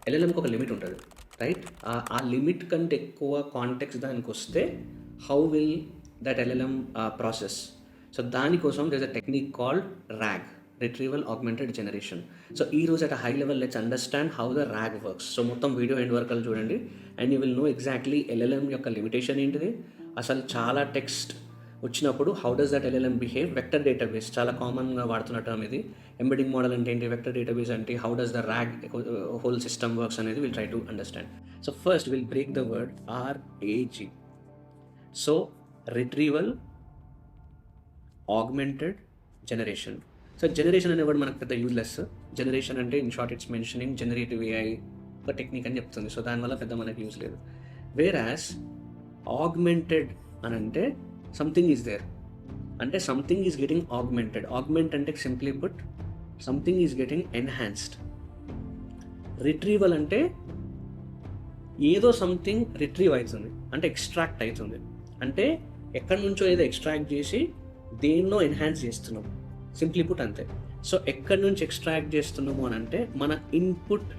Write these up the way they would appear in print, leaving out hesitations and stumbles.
ఎల్ఎల్ఎంకి ఒక లిమిట్ ఉంటుంది, రైట్? ఆ లిమిట్ కంటే ఎక్కువ కాంటెక్స్ట్ దానికి వస్తే how will that LLM process? So దానికోసం there is a technique called RAG, retrieval augmented generation. So ఈ రోజు at high level let's understand how the RAG works. So మొత్తం వీడియో ఎండ్ వరకు చూడండి and you will know exactly LLM యొక్క limitation ఏంటిది, అసలు చాలా టెక్స్ట్ వచ్చినప్పుడు how does that LLM behave. Vector database చాలా కామన్గా వాడుతున్న టర్మ్ ఇది. ఎంబెడింగ్ మోడల్ అంటే ఏంటి, వెక్టర్ డేటాబేస్ అంటే, how does the RAG whole system works అనేది will try to understand. So first will break the word RAG. So retrieval augmented generation. So generation అనే word మనకు పెద్ద యూజ్లెస్. జనరేషన్ అంటే in short it's mentioning generative AI ఒక technique అని చెప్తుంది. So దానివల్ల పెద్ద మనకి యూజ్ లేదు. వేరాస్ ఆగ్మెంటెడ్ అని అంటే సంథింగ్ ఈజ్ దేర్, అంటే something is getting augmented. Augment అంటే simply put something is getting enhanced. Retrieval అంటే ఏదో సంథింగ్ రిట్రీవ్ అవుతుంది, అంటే ఎక్స్ట్రాక్ట్ అవుతుంది, అంటే ఎక్కడి నుంచో ఏదో ఎక్స్ట్రాక్ట్ చేసి దేన్నో ఎన్హాన్స్ చేస్తున్నాం, సింప్లీ పుట్ అంతే. సో ఎక్కడి నుంచి ఎక్స్ట్రాక్ట్ చేస్తున్నాము అని అంటే మన ఇన్పుట్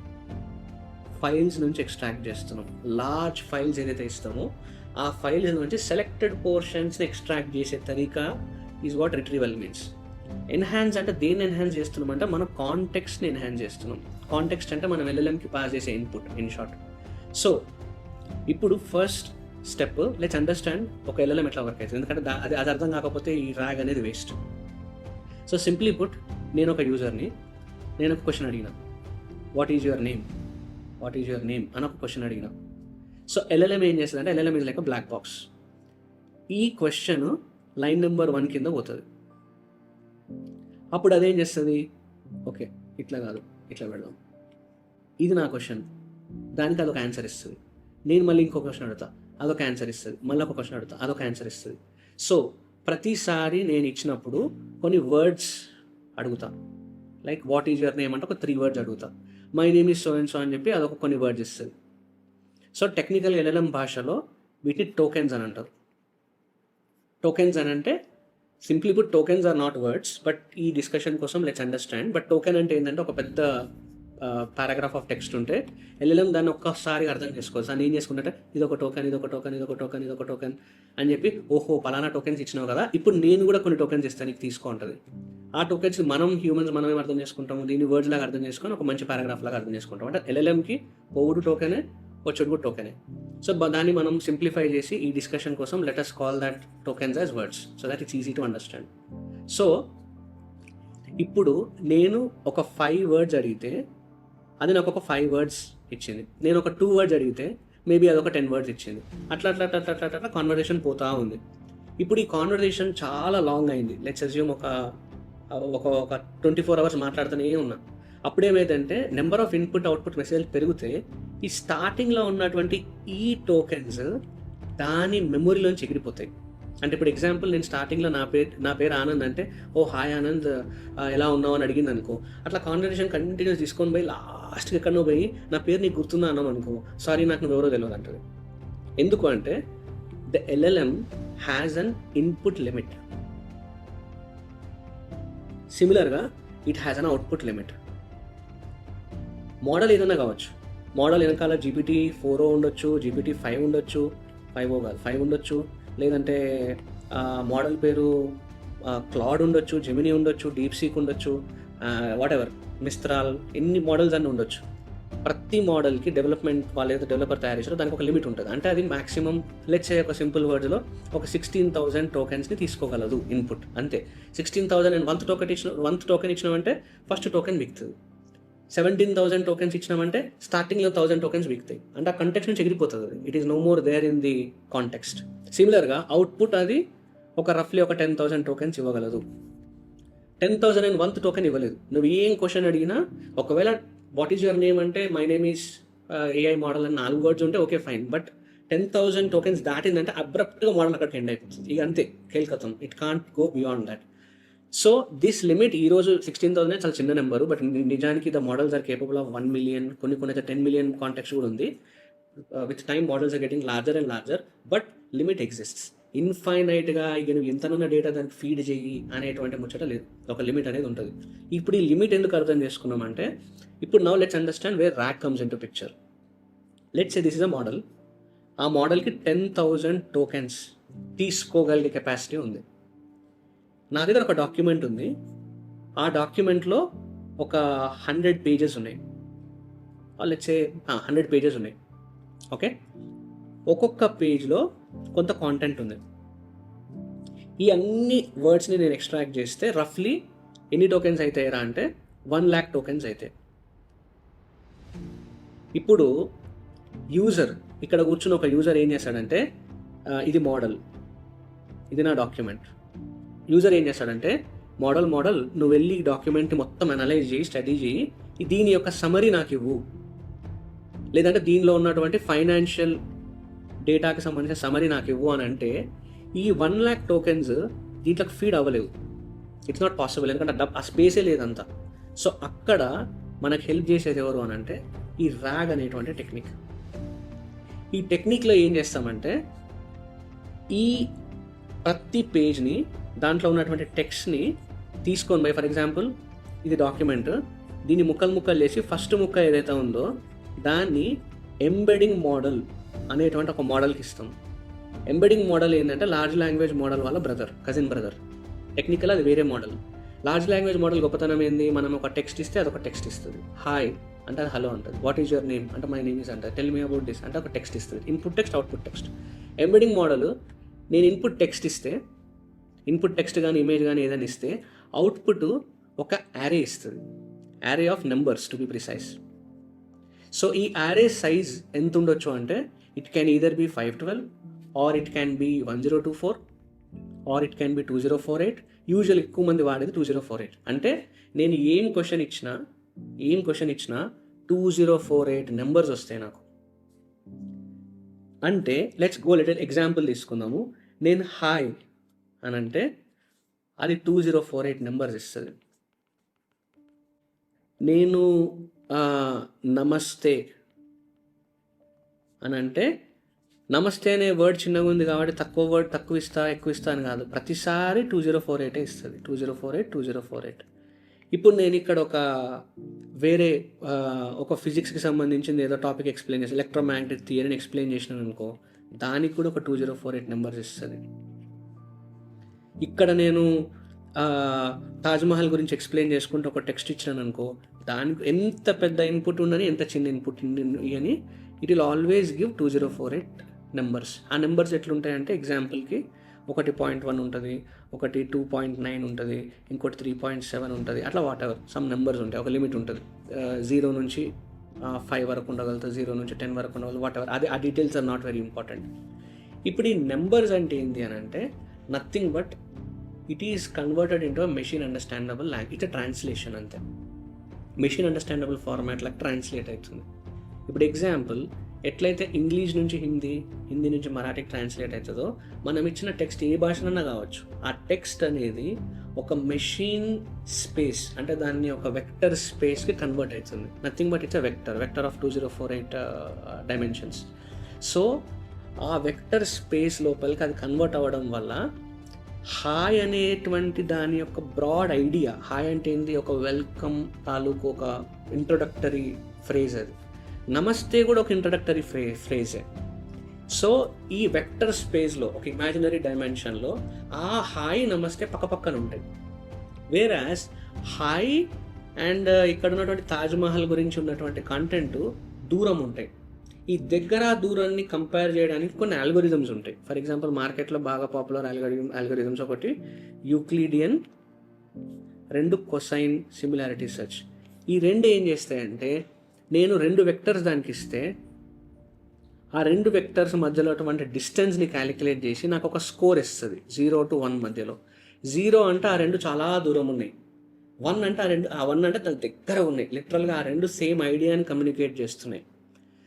ఫైల్స్ నుంచి ఎక్స్ట్రాక్ట్ చేస్తున్నాం. లార్జ్ ఫైల్స్ ఏదైతే ఇస్తామో ఆ ఫైల్స్ నుంచి సెలెక్టెడ్ పోర్షన్స్ని ఎక్స్ట్రాక్ట్ చేసే తరీకా is what retrieval means. Enhance అంటే దేన్ని ఎన్హాన్స్ చేస్తున్నాం అంటే మన కాంటెక్స్ట్ని ఎన్హాన్స్ చేస్తున్నాం. కాంటెక్స్ట్ అంటే మనం ఎల్ఎల్ఎంకి పాస్ చేసే ఇన్పుట్ ఇన్ షార్ట్. సో ఇప్పుడు ఫస్ట్ స్టెప్ లెట్స్ అండర్స్టాండ్ ఒక ఎల్ఎల్ఎం ఎట్లా వర్క్ అవుతుంది, ఎందుకంటే అది అర్థం కాకపోతే ఈ RAG అనేది వేస్ట్. సో సింప్లీ పుట్ నేను ఒక యూజర్ని, నేను ఒక క్వశ్చన్ అడిగిన, వాట్ ఈజ్ యువర్ నేమ్ అని ఒక క్వశ్చన్ అడిగిన. సో ఎల్ఎల్ఎం ఏం చేస్తుంది అంటే LLM is like black box. ఈ క్వశ్చన్ లైన్ నెంబర్ 1 కింద పోతుంది. అప్పుడు అదేం చేస్తుంది, ఓకే ఇట్లా కాదు ఇట్లా పెడదాం, ఇది నా క్వశ్చన్, దానికి అదొక ఆన్సర్ ఇస్తుంది. నేను మళ్ళీ ఇంకో క్వశ్చన్ అడుగుతా, అదొక ఆన్సర్ ఇస్తుంది, మళ్ళీ ఒక క్వశ్చన్ అడుగుతా, అదొక ఆన్సర్ ఇస్తుంది. సో ప్రతిసారి నేను ఇచ్చినప్పుడు కొన్ని వర్డ్స్ అడుగుతా, like what is your name అంటే ఒక 3 words అడుగుతా, my name is so and so అని చెప్పి అదొక కొన్ని వర్డ్స్ ఇస్తుంది. సో టెక్నికల్ ఎల్ఎల్ఎం భాషలో వీటిని టోకెన్స్ అని అంటారు. టోకెన్స్ అని అంటే simply put tokens are not words, but ఈ డిస్కషన్ కోసం లెట్స్ అండర్స్టాండ్. బట్ టోకెన్ అంటే ఏంటంటే ఒక పెద్ద పారాగ్రాఫ్ ఆఫ్ టెక్స్ట్ ఉంటే ఎల్ఎల్ఎం దాన్ని ఒక్కసారి అర్థం చేసుకోవచ్చు. దాన్ని ఏం చేసుకుంటే ఇదొక టోకెన్ ఇదొక టోకెన్ ఇదొక టోకెన్ ఇదొక టోకెన్ అని చెప్పి, ఓహో పలానా టోకెన్స్ ఇచ్చినావు కదా, ఇప్పుడు నేను కూడా కొన్ని టోకెన్స్ ఇస్తాను నీకు తీసుకో ఉంటుంది. ఆ టోకెన్స్ మనం హ్యూమన్స్ మనమేం అర్థం చేసుకుంటాము, దీన్ని వర్డ్స్ లాగా అర్థం చేసుకొని ఒక మంచి పారాగ్రాఫ్ లాగా అర్థం చేసుకుంటాం. అంటే ఎల్ఎల్ఎంకి పోవుడు టోకెనే వచ్చేది కూడా టోకెనే. సో దాన్ని మనం సింప్లిఫై చేసి ఈ డిస్కషన్ కోసం let us call that tokens as words so that it's easy to understand. So ఇప్పుడు నేను ఒక 5 words అడిగితే అది నాకు ఒక 5 words ఇచ్చింది. నేను ఒక 2 words అడిగితే మేబీ అదొక 10 words ఇచ్చింది. అట్లా అట్లా అట్లా అట్లా అట్లా కాన్వర్జేషన్ పోతూ ఉంది. ఇప్పుడు ఈ కాన్వర్జేషన్ చాలా లాంగ్ అయింది. లెట్స్ అస్యూమ్ ఒక 24 hours మాట్లాడుతూనే ఉన్నా. అప్పుడేమైందంటే number of input output message పెరిగితే ఈ స్టార్టింగ్లో ఉన్నటువంటి ఈ టోకెన్స్ దాని మెమొరీలోంచి ఎగిరిపోతాయి. అంటే ఇప్పుడు ఎగ్జాంపుల్ నేను స్టార్టింగ్లో నా పేరు ఆనంద్ అంటే, ఓ హాయ్ ఆనంద్ ఎలా ఉన్నావు అని అడిగింది అనుకో, అట్లా కాన్వర్జేషన్ కంటిన్యూస్ తీసుకొని పోయి లాస్ట్కి ఎక్కడో పోయి నా పేరు నీకు గుర్తుందా అన్నాం అనుకో, సారీ నాకు నువ్వు ఎవరో తెలియదు అంటుంది. ఎందుకు అంటే the LLM has an input limit, సిమిలర్గా it has an output limit. Model ఏదైనా కావచ్చు, మోడల్ వెనకాల GPT-4 ఉండొచ్చు, GPT-5 ఉండొచ్చు, 5 ఉండొచ్చు, లేదంటే మోడల్ పేరు క్లాడ్ ఉండొచ్చు, జెమినీ ఉండొచ్చు, డీప్సీక్ ఉండొచ్చు, వాటెవర్ మిస్త్రాల్, ఎన్ని మోడల్స్ అన్నీ ఉండొచ్చు. ప్రతి మోడల్కి డెవలప్మెంట్ వాళ్ళు ఏదైతే డెవలపర్ తయారు చేసారో దానికి ఒక లిమిట్ ఉంటుంది. అంటే అది మాక్సిమం లెట్స్ సే ఒక సింపుల్ వర్డ్స్లో ఒక 16,000 టోకెన్స్ని తీసుకోగలదు ఇన్పుట్, అంతే. 16,000 అండ్ 1th టోకెన్ ఇచ్చినామంటే ఫస్ట్ టోకెన్ బిగుతుంది. 17,000 టోకెన్స్ ఇచ్చినామంటే స్టార్టింగ్లో 1,000 టోకెన్స్ బిగుతాయి. అంటే ఆ కంటెక్స్ట్ నుంచి ఎగిరిపోతుంది అది. It is no more there in the context. సిమిలర్గా అవుట్పుట్ అది ఒక రఫ్లీ ఒక 10,000 టోకెన్స్ ఇవ్వగలదు. 10,001th టోకెన్ ఇవ్వలేదు. నువ్వు ఏం క్వశ్చన్ అడిగినా, ఒకవేళ వాట్ ఈజ్ యువర్ నేమ్ అంటే my name is AI model అని 4 words ఉంటే ఓకే ఫైన్, బట్ 10,000 టోకెన్స్ దాటిందంటే అబ్రప్ట్గా మోడల్ అక్కడికి ఎండ్ అయిపోతుంది. ఇక అంతే, కేల్కతం, it can't go beyond that. So this limit ఈరోజు 16,000 చాలా చిన్న నెంబరు, బట్ నిజానికి the models are capable of 1 million, కొన్ని అయితే 10 million కాంటాక్ట్స్ కూడా ఉంది. With time models are getting larger and larger, but limit exists. ఇన్ఫైనైట్గా ఇక నువ్వు ఎంతనున్న డేటా దానికి ఫీడ్ చెయ్యి అనేటువంటి ముచ్చట లేదు. ఒక లిమిట్ అనేది ఉంటుంది. ఇప్పుడు ఈ లిమిట్ ఎందుకు అర్థం చేసుకున్నామంటే, ఇప్పుడు now let's understand where rack comes in to picture. Let's say this is a model. ఆ మోడల్కి 10,000 టోకెన్స్ తీసుకోగలిగే కెపాసిటీ ఉంది. నా దగ్గర ఒక డాక్యుమెంట్ ఉంది. ఆ డాక్యుమెంట్లో ఒక 100 పేజెస్ ఉన్నాయి. లెట్స్ సే 100 పేజెస్ ఉన్నాయి. ఓకే, ఒక్కొక్క పేజ్లో కొంత కాంటెంట్ ఉంది. ఈ అన్ని వర్డ్స్ని నేను ఎక్స్ట్రాక్ట్ చేస్తే రఫ్లీ ఎన్ని టోకెన్స్ అవుతాయరా అంటే 1,00,000 టోకెన్స్ అవుతాయి. ఇప్పుడు యూజర్ ఇక్కడ కూర్చుని ఒక యూజర్ ఏం చేస్తాడంటే, ఇది మోడల్, ఇది నా డాక్యుమెంట్. యూజర్ ఏం చేస్తాడంటే, మోడల్ నువ్వు వెళ్ళి డాక్యుమెంట్ మొత్తం అనలైజ్ చేయి, స్టడీ చేయి, దీని యొక్క సమరీ నాకు ఇవ్వు, లేదంటే దీనిలో ఉన్నటువంటి ఫైనాన్షియల్ డేటాకి సంబంధించిన సమరీ నాకు ఇవ్వు అని అంటే, ఈ 1,00,000 టోకెన్స్ దీంట్లోకి ఫీడ్ అవ్వలేవు. ఇట్స్ నాట్ పాసిబుల్, ఎందుకంటే ఆ స్పేసే లేదంతా. సో అక్కడ మనకు హెల్ప్ చేసేది ఎవరు అని అంటే ఈ ర్యాగ్ అనేటువంటి టెక్నిక్. ఈ టెక్నిక్లో ఏం చేస్తామంటే, ఈ ప్రతి పేజ్ని, దాంట్లో ఉన్నటువంటి టెక్స్ట్ని తీసుకొని పోయి, ఫర్ ఎగ్జాంపుల్ ఇది డాక్యుమెంట్, దీన్ని ముక్కలు చేసి ఫస్ట్ ముక్క ఏదైతే ఉందో దాన్ని ఎంబెడింగ్ మోడల్ అనేటువంటి ఒక మోడల్కి ఇస్తాం. ఎంబెడింగ్ మోడల్ ఏంటంటే లార్జ్ లాంగ్వేజ్ మోడల్ వాళ్ళ కజిన్ బ్రదర్. టెక్నికల్ అది వేరే మోడల్. లార్జ్ లాంగ్వేజ్ మోడల్ గొప్పతనం ఏంది, మనం ఒక టెక్స్ట్ ఇస్తే అదొక టెక్స్ట్ ఇస్తుంది. హాయ్ అంటే అది హలో అంటుంది. వాట్ ఈజ్ యువర్ నేమ్ అంటే మై నేమ్ ఈజ్ అంటుంది. టెల్ మీ అబౌట్ దిస్ అంటే ఒక టెక్స్ట్ ఇస్తుంది. Input text, output text. Embedding model, నేను ఇన్పుట్ టెక్స్ట్ ఇస్తే, ఇన్పుట్ టెక్స్ట్ కానీ ఇమేజ్ కానీ ఏదైనా ఇస్తే అవుట్పుట్ ఒక యారే ఇస్తుంది. Array of numbers to be precise. So ఈ యారే సైజ్ ఎంత ఉండొచ్చు అంటే, it can either be 512 or it can be 1024 or it can be 2048. Usual ఎక్కువ మంది వాడేది 2048. అంటే నేను ఏం క్వశ్చన్ ఇచ్చినా 2048 నెంబర్స్ వస్తాయి నాకు. అంటే లెట్స్ గో లిటిల్ ఎగ్జాంపుల్ తీసుకుందాము. నేను హాయ్ అని అంటే అది 2048 నెంబర్స్ ఇస్తుంది. నేను నమస్తే అని అంటే, నమస్తే అనే వర్డ్ చిన్నగా ఉంది కాబట్టి తక్కువ ఇస్తా ఎక్కువ ఇస్తా అని కాదు, ప్రతిసారి 2048 ఇస్తుంది. 2048. ఇప్పుడు నేను ఇక్కడ వేరే ఒక ఫిజిక్స్కి సంబంధించింది ఏదో టాపిక్ ఎక్స్ప్లెయిన్ చేసి, ఎలక్ట్రోమాగ్నెటిక్ థియరీని ఎక్స్ప్లెయిన్ చేసినాను అనుకో, దానికి కూడా ఒక 2048 నెంబర్స్ ఇస్తుంది. ఇక్కడ నేను తాజ్మహల్ గురించి ఎక్స్ప్లెయిన్ చేసుకుంటూ ఒక టెక్స్ట్ ఇచ్చినాను అనుకో, దానికి ఎంత పెద్ద ఇన్పుట్ ఉండని, ఎంత చిన్న ఇన్పుట్ అని, it will always give 2048 numbers. ఆ నెంబర్స్ ఎట్లుంటాయంటే, ఎగ్జాంపుల్కి 1.1 ఉంటుంది, ఒకటి 2.9 ఉంటుంది, ఇంకోటి 3.7 ఉంటుంది, అట్లా వాట్ ఎవర్ సమ్ నెంబర్స్ ఉంటాయి. ఒక లిమిట్ ఉంటుంది. 0 నుంచి 5 వరకు ఉండగలుగుతుంది, 0 నుంచి 10 వరకు ఉండగలుగుతుంది, వాట్ ఎవర్. అది ఆ details are not very important. ఇప్పుడు ఈ నెంబర్స్ అంటే ఏంటి అని అంటే nothing but it is converted into machine understandable language. It's translation అంతే. మెషిన్ అండర్స్టాండబుల్ ఫార్మాట్ లాగా ట్రాన్స్లేట్ అవుతుంది. ఇప్పుడు ఎగ్జాంపుల్, ఎట్లయితే ఇంగ్లీష్ నుంచి హిందీ నుంచి మరాఠీకి ట్రాన్స్లేట్ అవుతుందో, మనం ఇచ్చిన టెక్స్ట్ ఏ భాషనన్నా కావచ్చు, ఆ టెక్స్ట్ అనేది ఒక మెషిన్ స్పేస్, అంటే దాన్ని ఒక వెక్టర్ స్పేస్కి కన్వర్ట్ అవుతుంది. Nothing but it's a vector of 2048 dimensions. So ఆ వెక్టర్ స్పేస్ లోపలికి అది కన్వర్ట్ అవ్వడం వల్ల హాయ్ అనేటువంటి దాని యొక్క బ్రాడ్ ఐడియా, హాయ్ అంటే ఏంది, ఒక వెల్కమ్ తాలూకు ఒక ఇంట్రొడక్టరీ ఫ్రేజ్. అది నమస్తే కూడా ఒక ఇంట్రొడక్టరీ ఫ్రేజే. సో ఈ వెక్టర్ స్పేస్లో, ఒక ఇమాజినరీ డైమెన్షన్లో ఆ హాయ్ నమస్తే పక్కపక్కన ఉంటాయి. వేరాస్ హాయ్ అండ్ ఇక్కడ ఉన్నటువంటి తాజ్మహల్ గురించి ఉన్నటువంటి కంటెంట్ దూరం ఉంటాయి. ఈ దగ్గర దూరాన్ని కంపేర్ చేయడానికి కొన్ని ఆల్గోరిథమ్స్ ఉంటాయి. ఫర్ ఎగ్జాంపుల్, మార్కెట్లో బాగా పాపులర్ ఆల్గోరిథమ్స్ ఒకటి యూక్లిడియన్, 2 కొసైన్ సిమిలారిటీ సెర్చ్. ఈ రెండు ఏం చేస్తాయంటే, నేను 2 వెక్టర్స్ దానికి ఇస్తే ఆ 2 వెక్టర్స్ మధ్యలో అటువంటి డిస్టెన్స్ని క్యాలిక్యులేట్ చేసి నాకు ఒక స్కోర్ ఇస్తుంది 0 to 1 మధ్యలో. 0 అంటే ఆ 2 చాలా దూరం ఉన్నాయి, 1 అంటే ఆ 1 అంటే దాని దగ్గర ఉన్నాయి. లిటరల్గా ఆ 2 సేమ్ ఐడియాని కమ్యూనికేట్ చేస్తున్నాయి.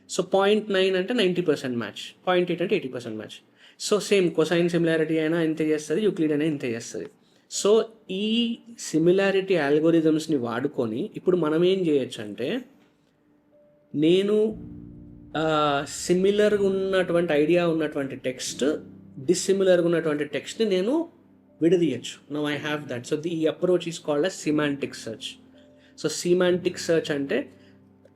సో 0.9 అంటే 90% మ్యాచ్, 0.8 అంటే 80% match. So same cosine similarity అయినా ఇంతే చేస్తుంది, యూక్లిడ్ అయినా ఇంతే చేస్తుంది. సో ఈ సిమిలారిటీ ఆల్గోరిథమ్స్ని వాడుకొని ఇప్పుడు మనం ఏం చేయొచ్చు అంటే, నేను సిమిలర్గా ఉన్నటువంటి ఐడియా ఉన్నటువంటి టెక్స్ట్ డిస్సిమిలర్గా ఉన్నటువంటి టెక్స్ట్ని నేను విడదీయచ్చు. Now I have that. So ఈ approach is called as semantic search. So semantic search అంటే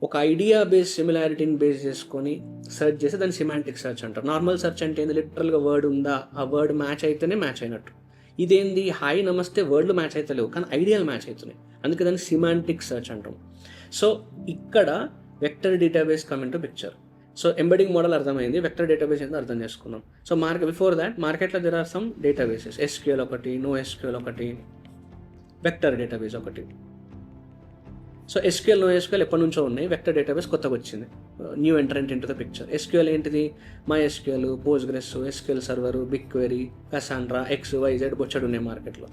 ఒక ఐడియా బేస్ సిమిలారిటీని బేస్ చేసుకొని సెర్చ్ చేస్తే దాన్ని సిమాంటిక్ సెర్చ్ అంటారు. నార్మల్ సెర్చ్ అంటే ఏంది, లిటరల్గా వర్డ్ ఉందా, ఆ వర్డ్ మ్యాచ్ అయితేనే మ్యాచ్ అయినట్టు. ఇదేంది, హాయ్ నమస్తే వర్డ్లు మ్యాచ్ అయితే లేవు కానీ ఐడియాలు మ్యాచ్ అవుతున్నాయి, అందుకే దాన్ని సిమాంటిక్ సెర్చ్ అంటాం. సో ఇక్కడ vector database come into picture. So embedding model అర్థమైంది, వెక్టర్ డేటాబేస్ ఏంటో అర్థం చేసుకున్నాం. సో బిఫోర్ దాట్ మార్కెట్లో there are some databases, SQL ఒకటి, NoSQL ఒకటి, వెక్టర్ డేటాబేస్ ఒకటి. సో SQL, NoSQL ఎప్పటి నుంచో ఉన్నాయి, వెక్టర్ డేటాబేస్ కొత్తగా వచ్చింది, new entrant into the picture. SQL ఏంటిది, MySQL, Postgres, SQL server, BigQuery, Cassandra, XYZ బొచ్చడు ఉన్నాయి మార్కెట్లో.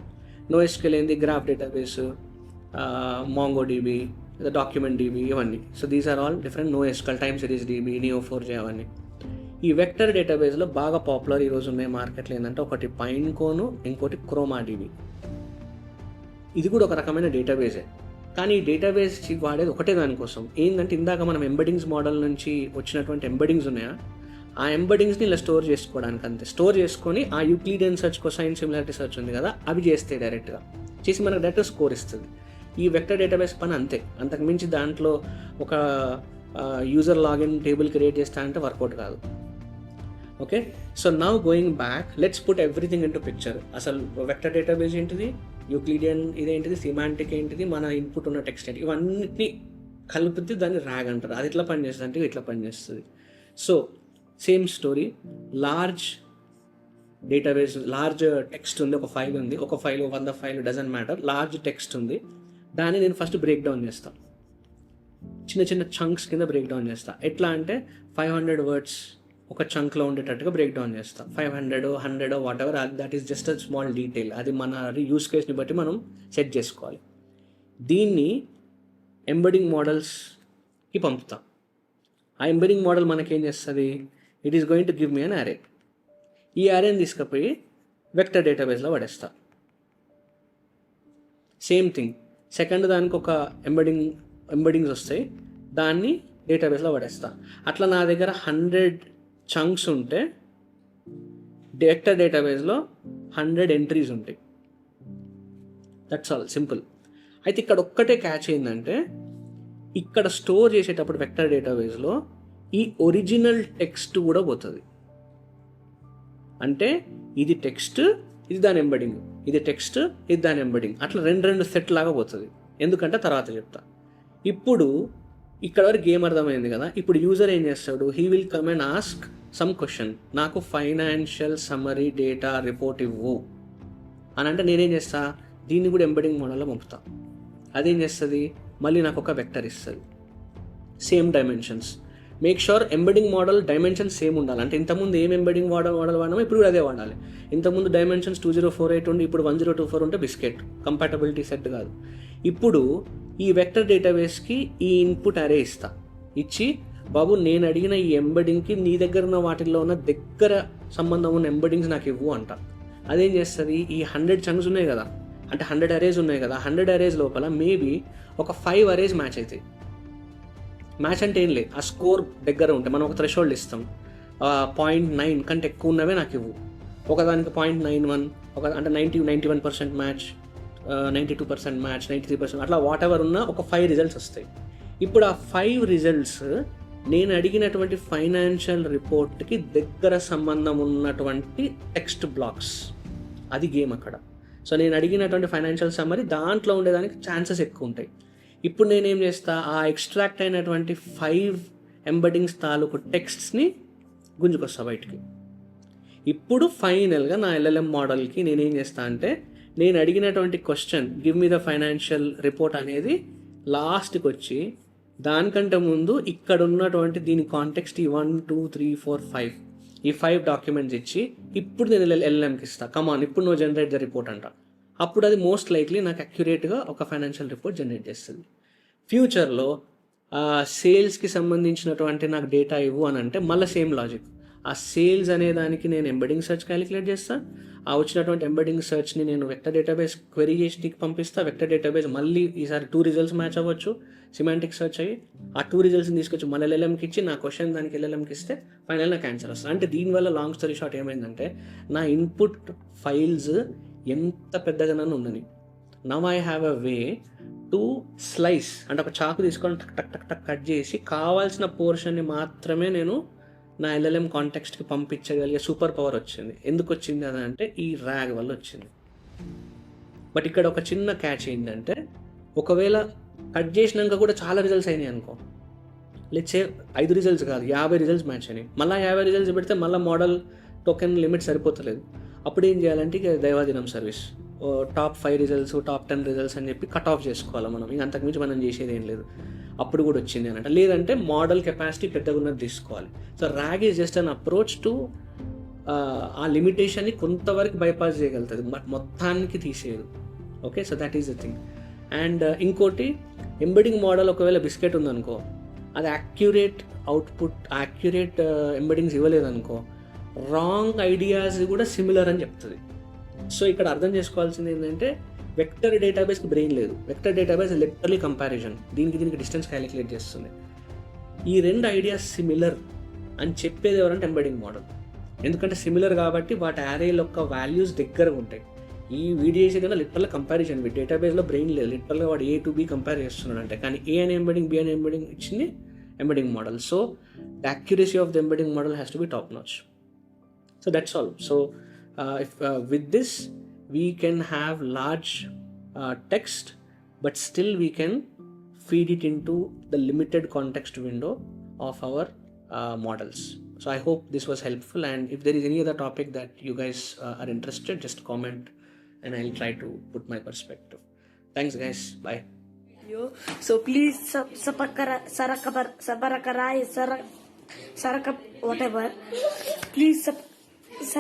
NoSQL ఏంది, graph database, MongoDB, document DB, ఇవన్నీ. So these are all different. NoSQL, time series DB, Neo4j అవన్నీ. ఈ వెక్టర్ డేటాబేస్లో బాగా పాపులర్ ఈరోజు ఉన్నాయి మార్కెట్లో ఏంటంటే ఒకటి పైన్కోన్, ఇంకోటి ChromaDB. ఇది కూడా ఒక రకమైన డేటాబేసే, కానీ ఈ డేటాబేస్ వాడేది ఒకటే దానికోసం. ఏంటంటే ఇందాక మనం ఎంబెడింగ్స్ మోడల్ నుంచి వచ్చినటువంటి ఎంబెడింగ్స్ ఉన్నాయా, ఆ ఎంబెడింగ్స్ని ఇలా స్టోర్ చేసుకోవడానికి అంతే. స్టోర్ చేసుకొని ఆ Euclidean search, cosine similarity search ఉంది కదా, అవి చేస్తే డైరెక్ట్గా చేసి మనకు డైరెక్ట్ స్కోర్ ఇస్తుంది. ఈ వెక్టర్ డేటాబేస్ పని అంతే, అంతకుమించి దాంట్లో ఒక యూజర్ లాగిన్ టేబుల్ క్రియేట్ చేస్తా అంటే వర్కౌట్ కాదు. Okay, so now going back, let's put everything in to picture. అసలు వెక్టర్ డేటాబేస్ ఏంటిది, యూక్లిడియన్ ఇదేంటిది, సిమాంటిక్ ఏంటిది, మన ఇన్పుట్ ఉన్న టెక్స్ట్ ఏంటి, ఇవన్నిటిని కలిపితే దాన్ని ర్యాగ్ అంటారు. అది ఇట్లా పనిచేస్తుంది అంటే ఇట్లా పనిచేస్తుంది. So same story, large database, large text ఉంది, ఒక ఫైల్ ఉంది, ఒక file 100 file doesn't matter, large text ఉంది. దాన్ని నేను ఫస్ట్ బ్రేక్ డౌన్ చేస్తాను, చిన్న చిన్న చంక్స్ కింద బ్రేక్ డౌన్ చేస్తాను. ఎట్లా అంటే 500 వర్డ్స్ ఒక చంక్లో ఉండేటట్టుగా బ్రేక్ డౌన్ చేస్తాం. 500, 100 what ever, that is just a small detail. అది మన యూస్ కేస్ని బట్టి మనం సెట్ చేసుకోవాలి. దీన్ని ఎంబెడింగ్ మోడల్స్కి పంపుతాం. ఆ ఎంబెడింగ్ మోడల్ మనకేం చేస్తుంది, it is going to give me an array. ఈ అరేని తీసుకుపోయి వెక్టర్ డేటాబేస్లో పడేస్తా. సేమ్ థింగ్, సెకండ్ దానికి ఒక ఎంబెడింగ్స్ వస్తాయి, దాన్ని డేటాబేస్లో పడేస్తా. అట్లా నా దగ్గర 100 చంక్స్ ఉంటే వెక్టర్ డేటాబేస్లో 100 ఎంట్రీస్ ఉంటాయి. That's all, simple. అయితే ఇక్కడ ఒక్కటే క్యాచ్ ఏంటంటే, ఇక్కడ స్టోర్ చేసేటప్పుడు వెక్టర్ డేటాబేస్లో ఈ ఒరిజినల్ టెక్స్ట్ కూడా పోతుంది. అంటే ఇది టెక్స్ట్, ఇది దాని ఎంబెడింగ్, ఇది టెక్స్ట్, ఇది దాని ఎంబెడింగ్, అట్లా రెండు సెట్ లాగా పోతుంది. ఎందుకంటే తర్వాత చెప్తా. ఇప్పుడు ఇక్కడ వరకు గేమ్ అర్థమైంది కదా. ఇప్పుడు యూజర్ ఏం చేస్తాడు, he will come and ask some question, నాకు ఫైనాన్షియల్ సమ్మరీ డేటా రిపోర్ట్ ఇవ్వు అని అంటే నేనేం చేస్తా, దీన్ని కూడా ఎంబెడింగ్ మోడల్లో పంపుతా. అదేం చేస్తుంది, మళ్ళీ నాకు ఒక వెక్టర్ ఇస్తుంది, same dimensions. Make sure embedding model dimensions same ఉండాలి. అంటే ఇంతకుముందు ఏం ఎంబెడింగ్ మోడల్ వాడామో ఇప్పుడు కూడా అదే వాడాలి. ఇంతకుముందు డైమెన్షన్స్ 2048 ఉండి ఇప్పుడు 1024 ఉంటే బిస్కెట్, కంపాటబిలిటీ సెట్ కాదు. ఇప్పుడు ఈ వెక్టర్ డేటాబేస్కి ఈ ఇన్పుట్ అరే ఇస్తా, ఇచ్చి బాబు నేను అడిగిన ఈ ఎంబెడింగ్కి నీ దగ్గర ఉన్న వాటిల్లో ఉన్న దగ్గర సంబంధం ఉన్న ఎంబెడింగ్స్ నాకు ఇవ్వు అంట. అదేం చేస్తుంది, ఈ 100 చంక్స్ ఉన్నాయి కదా, అంటే 100 అరేస్ ఉన్నాయి కదా, 100 అరేస్ లోపల మేబీ ఒక 5 అరేస్ మ్యాచ్ అవుతాయి. మ్యాచ్ అంటే ఏం లేదు, ఆ స్కోర్ దగ్గర ఉంటే మనం ఒక థ్రెషోల్డ్ ఇస్తాం, 0.9 కంటే ఎక్కువ ఉన్నవే నాకు ఇవ్వు. ఒకదానికి 0.91, అంటే 91% మ్యాచ్, 92% మ్యాచ్, 93%, అట్లా వాట్ ఎవర్ ఉన్న ఒక 5 రిజల్ట్స్ వస్తాయి. ఇప్పుడు ఆ 5 రిజల్ట్స్ నేను అడిగినటువంటి ఫైనాన్షియల్ రిపోర్ట్కి దగ్గర సంబంధం ఉన్నటువంటి టెక్స్ట్ బ్లాక్స్. అది గేమ్ అక్కడ. సో నేను అడిగినటువంటి ఫైనాన్షియల్ సమ్మరీ దాంట్లో ఉండేదానికి ఛాన్సెస్ ఎక్కువ ఉంటాయి. ఇప్పుడు నేనేం చేస్తా, ఆ ఎక్స్ట్రాక్ట్ అయినటువంటి 5 ఎంబెడింగ్స్ తాలూకు టెక్స్ట్స్ని గుంజుకొస్తా బయటికి. ఇప్పుడు ఫైనల్గా నా LLM మోడల్కి నేనేం చేస్తా అంటే, నేను అడిగినటువంటి question give me the financial report అనేది లాస్ట్కి వచ్చి దానికంటే ముందు ఇక్కడ ఉన్నటువంటి దీని కాంటెక్స్ట్ ఈ 1 2 3 4 5 ఈ 5 డాక్యుమెంట్స్ ఇచ్చి ఇప్పుడు నేను LLMకి ఇస్తా, కమాన్ ఇప్పుడు నువ్వు జనరేట్ ద రిపోర్ట్ అంట. అప్పుడు అది మోస్ట్ లైక్లీ నాకు అక్యురేట్గా ఒక ఫైనాన్షియల్ రిపోర్ట్ జనరేట్ చేస్తుంది. ఫ్యూచర్లో సేల్స్కి సంబంధించినటువంటి నాకు డేటా ఇవ్వు అని అంటే మళ్ళీ సేమ్ లాజిక్, ఆ సేల్స్ అనే దానికి నేను ఎంబెడింగ్ సెర్చ్ క్యాలిక్యులేట్ చేస్తాను. ఆ వచ్చినటువంటి ఎంబెడింగ్ సెర్చ్ని నేను వెక్టర్ డేటాబేస్ క్వెరీ చేసి నీకు పంపిస్తా. వెక్టర్ డేటాబేస్ మళ్ళీ ఈసారి 2 రిజల్ట్స్ మ్యాచ్ అవ్వచ్చు సిమాంటిక్ సెర్చ్ అయ్యి. ఆ 2 రిజల్ట్స్ని తీసుకొచ్చి మళ్ళీ ఎల్ఎల్ఎంకి ఇచ్చి నా క్వశ్చన్ దానికి ఎల్ఎల్ఎంకి ఇస్తే ఫైనల్ నాకు ఆన్సర్ వస్తుంది. అంటే దీనివల్ల లాంగ్ స్టోరీ షార్ట్ ఏమైందంటే నా ఇన్పుట్ ఫైల్స్ ఎంత పెద్దగానన్నా ఉండని, now I have a way to slice, అంటే ఒక చాకు తీసుకొని టక్ టక్ టక్ టక్ కట్ చేసి కావాల్సిన పోర్షన్ని మాత్రమే నేను నా ఎల్ఎల్ఎం కాంటెక్స్ట్కి పంపించగలిగే సూపర్ పవర్ వచ్చింది. ఎందుకు వచ్చింది అని అంటే ఈ ర్యాగ్ వల్ల వచ్చింది. బట్ ఇక్కడ ఒక చిన్న క్యాచ్ ఏంటంటే, ఒకవేళ కట్ చేసినాక కూడా చాలా రిజల్ట్స్ అయినాయి అనుకో, లేచే 5 రిజల్ట్స్ కాదు 50 రిజల్ట్స్ మ్యాచ్ అయినాయి, మళ్ళీ 50 రిజల్ట్స్ పెడితే మళ్ళీ మోడల్ టోకెన్ లిమిట్ సరిపోతలేదు. అప్పుడు ఏం చేయాలంటే ఇక దైవాదినం service, top 5 results top 10 results అని చెప్పి కట్ ఆఫ్ చేసుకోవాలి మనం. ఇంక అంతకుమించి మనం చేసేది ఏం లేదు. అప్పుడు కూడా వచ్చింది అన్నట్టు. లేదంటే మోడల్ కెపాసిటీ పెద్దగా ఉన్నది తీసుకోవాలి. So rag is just an approach to ఆ లిమిటేషన్ని కొంతవరకు బైపాస్ చేయగలుగుతుంది, బట్ మొత్తానికి తీసేయదు. Okay, so that is the thing. And ఇంకోటి, ఎంబెడింగ్ మోడల్ ఒకవేళ బిస్కెట్ ఉందనుకో, అది యాక్యురేట్ అవుట్పుట్, యాక్యురేట్ ఎంబెడింగ్స్ ఇవ్వలేదనుకో, రాంగ్ ఐడియాస్ కూడా సిమిలర్ అని చెప్తుంది. సో ఇక్కడ అర్థం చేసుకోవాల్సింది ఏంటంటే, వెక్టర్ డేటాబేస్కి బ్రెయిన్ లేదు. వెక్టర్ డేటాబేస్ లిటరలీ కంపారిజన్, దీనికి డిస్టెన్స్ క్యాలిక్యులేట్ చేస్తుంది. ఈ 2 ఐడియాస్ సిమిలర్ అని చెప్పేది ఎవరంటే ఎంబెడింగ్ మోడల్. ఎందుకంటే సిమిలర్ కాబట్టి వాటి యారేల యొక్క వాల్యూస్ దగ్గరగా ఉంటాయి. ఈ వీడియో చేసేదన్నా లిటరల్ కంపారిజన్, డేటాబేస్లో బ్రెయిన్ లేదు, లిటరల్గా వాడు A to B కంపేర్ చేస్తున్నాడు అంటే. కానీ A అని ఎంబెడింగ్, B అని ఎంబెడింగ్ ఇచ్చింది embedding model. So the accuracy of the embedding model has to be top notch. So that's all. So with this we can have large text, but still we can feed it into the limited context window of our models. So I hope this was helpful, and if there is any other topic that you guys are interested, just comment and I'll try to put my perspective. Thanks guys, bye. So please whatever, please